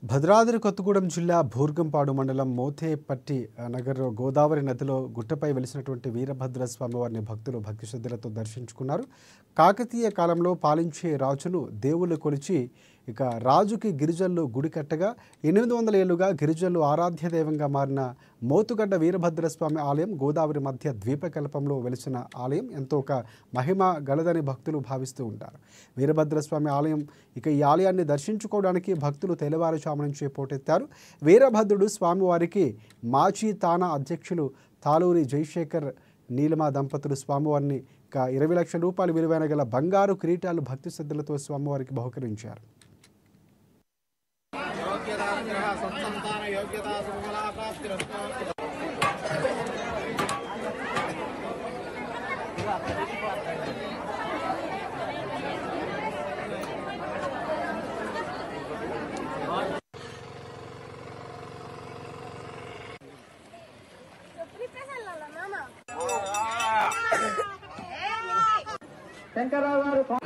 భద్రాద్రి కొత్తగూడెం జిల్లా భూర్గంపాడు మండలం మోతేపట్టి నగర్ గోదావరి నదిలో గుట్టపై వెలిసినటువంటి వీరభద్ర స్వామివారిని భక్తులు భక్తి శ్రద్ధలతో దర్శించుకున్నారు. కాకతీయ కాలంలో పాలించే రాజును దేవుళ్ళు కొలిచి ఇక రాజుకి గిరిజనులు గుడి కట్టగా 800 ఏళ్లుగా గిరిజనులు ఆరాధ్య దైవంగా మారిన మోతుగడ్డ వీరభద్ర స్వామి ఆలయం గోదావరి మధ్య ద్వీపకల్పంలో వెలిసిన ఆలయం ఎంతో ఒక మహిమ గలదని భక్తులు భావిస్తూ ఉంటారు. వీరభద్ర స్వామి ఆలయం ఈ ఆలయాన్ని దర్శించుకోవడానికి భక్తులు తెల్లవారుజాము నుంచే పోటెత్తారు. వీరభద్రుడు స్వామివారికి మాజీ తానా అధ్యక్షులు తాలూరి జయశేఖర్ నీలమ దంపతులు స్వామివారిని 20 లక్షల రూపాయల విలువైన గల బంగారు కిరీటాలు భక్తి శ్రద్ధలతో స్వామివారికి బహుకరించారు. శంకరరావు గారు